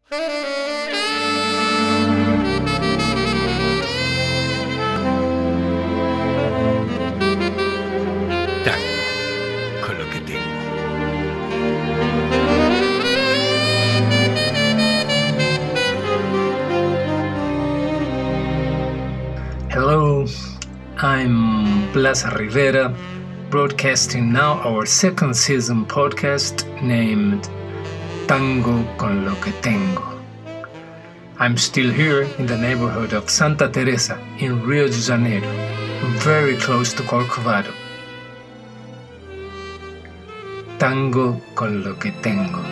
Tango con lo que tengo. Hello, I'm Blas Rivera, broadcasting now our second season podcast named Tango con lo que tengo. I'm still here in the neighborhood of Santa Teresa in Rio de Janeiro, very close to Corcovado. Tango con lo que tengo.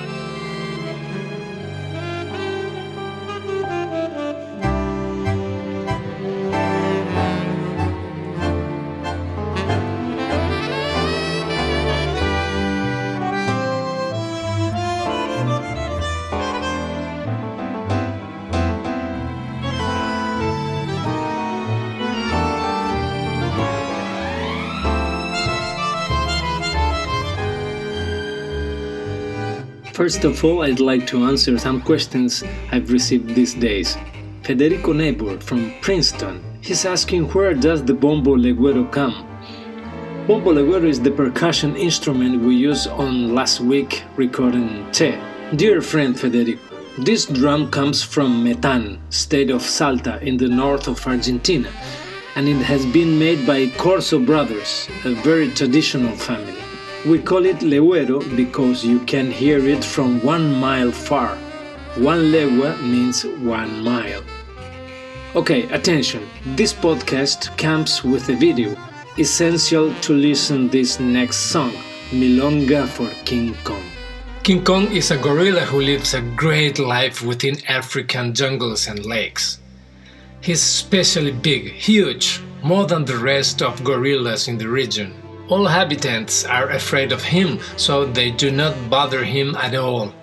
First of all, I'd like to answer some questions I've received these days. Federico Neighbor from Princeton, he's asking where does the bombo legüero come? Bombo legüero is the percussion instrument we used on last week recording Che. Dear friend Federico, this drum comes from Metan, state of Salta in the north of Argentina, and it has been made by Corso brothers, a very traditional family. We call it legüero because you can hear it from 1 mile far. 1 legua means 1 mile. Okay, attention, this podcast comes with a video. Essential to listen this next song, Milonga for King Kong. King Kong is a gorilla who lives a great life within African jungles and lakes. He's especially big, huge, more than the rest of gorillas in the region. All inhabitants are afraid of him, so they do not bother him at all.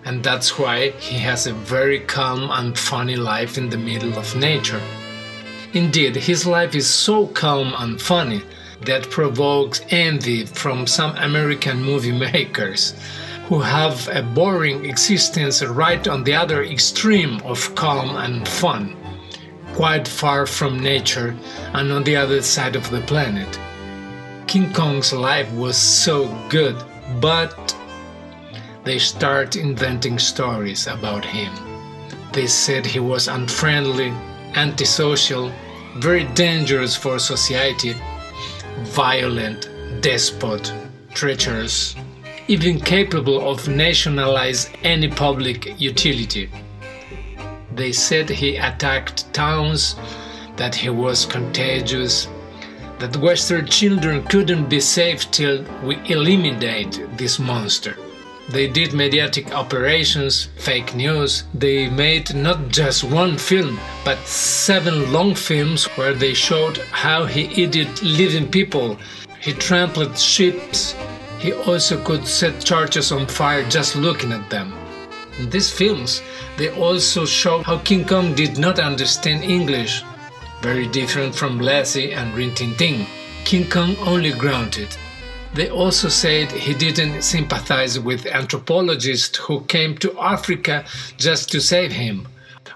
And that's why he has a very calm and funny life in the middle of nature. Indeed, his life is so calm and funny that provokes envy from some American movie makers, who have a boring existence right on the other extreme of calm and fun, quite far from nature and on the other side of the planet. King Kong's life was so good, but they start inventing stories about him. They said he was unfriendly, antisocial, very dangerous for society, violent, despot, treacherous, even capable of nationalize any public utility. They said he attacked towns, that he was contagious, that Western children couldn't be safe till we eliminate this monster. They did mediatic operations, fake news. They made not just 1 film, but 7 long films where they showed how he ate living people. He trampled ships. He also could set churches on fire just looking at them. In these films, they also showed how King Kong did not understand English. Very different from Lassie and Rin Tin Tin. King Kong only grunted. They also said he didn't sympathize with anthropologists who came to Africa just to save him.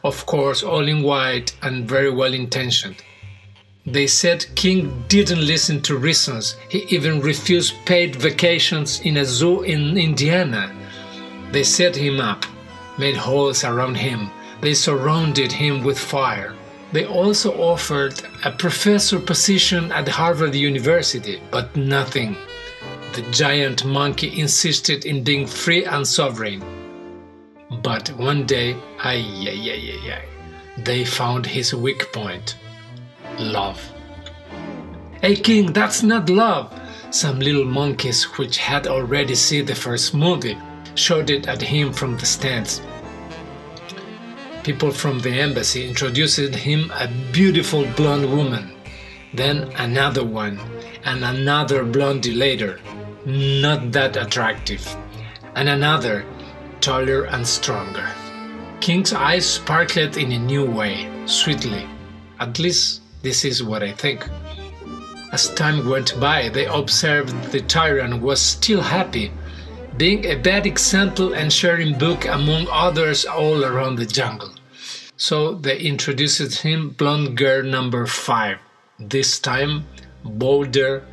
Of course, all in white and very well intentioned. They said King didn't listen to reasons. He even refused paid vacations in a zoo in Indiana. They set him up, made holes around him. They surrounded him with fire. They also offered a professor position at Harvard University, but nothing. The giant monkey insisted in being free and sovereign. But one day, they found his weak point. Love. Hey King, that's not love! Some little monkeys, which had already seen the first movie, shouted at him from the stands. People from the embassy introduced him a beautiful blonde woman, then another one, and another blondie later, not that attractive, and another, taller and stronger. King's eyes sparkled in a new way, sweetly. At least this is what I think. As time went by, they observed the tyrant was still happy, being a bad example and sharing book among others all around the jungle. So they introduced him blonde girl number 5, this time bolder,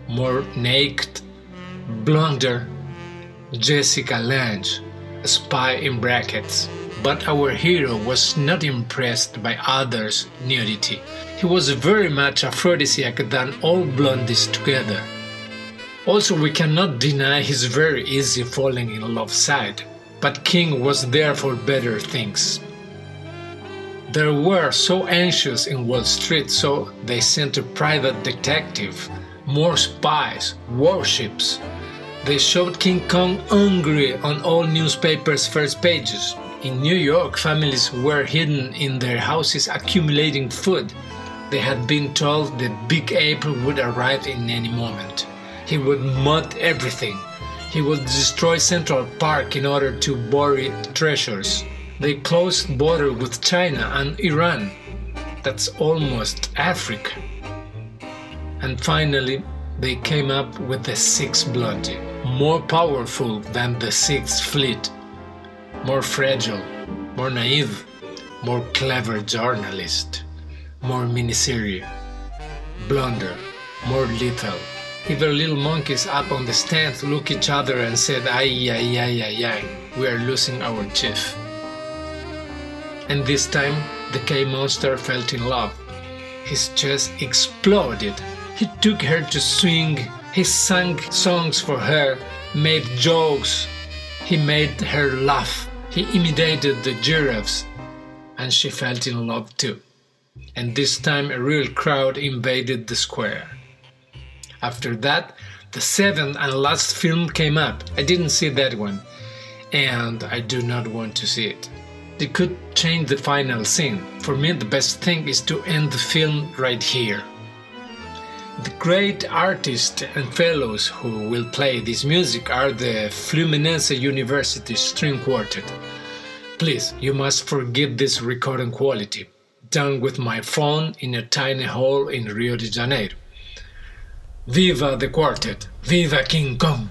more naked, blonder, Jessica Lange, a spy in brackets. But our hero was not impressed by others' nudity. He was very much aphrodisiac than all blondies together. Also, we cannot deny his very easy falling in love side, but King was there for better things. They were so anxious in Wall Street, so they sent a private detective, more spies, warships. They showed King Kong hungry on all newspapers' first pages. In New York, families were hidden in their houses accumulating food. They had been told that Big Apple would arrive in any moment. He would mud everything. He would destroy Central Park in order to bury treasures. They closed border with China and Iran. That's almost Africa. And finally, they came up with the 6th Blondie, more powerful than the 6th Fleet, more fragile, more naive, more clever journalist, more miniserie, blonder, more lethal. Even little monkeys up on the stand looked each other and said, "Ay, ay, ay, ay, ay, we are losing our chief." And this time, the K-monster felt in love. His chest exploded. He took her to swing. He sang songs for her, made jokes. He made her laugh. He imitated the giraffes. And she felt in love too. And this time a real crowd invaded the square. After that, the 7th and last film came up. I didn't see that one. And I do not want to see it. They could change the final scene. For me, the best thing is to end the film right here. The great artists and fellows who will play this music are the Fluminense University String Quartet. Please, you must forgive this recording quality, done with my phone in a tiny hall in Rio de Janeiro. Viva the quartet! Viva King Kong!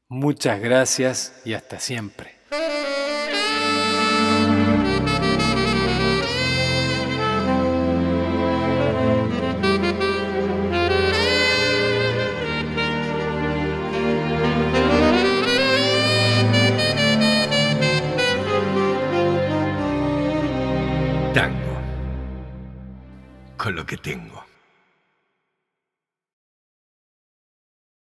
Muchas gracias y hasta siempre. Tango. Con lo que tengo.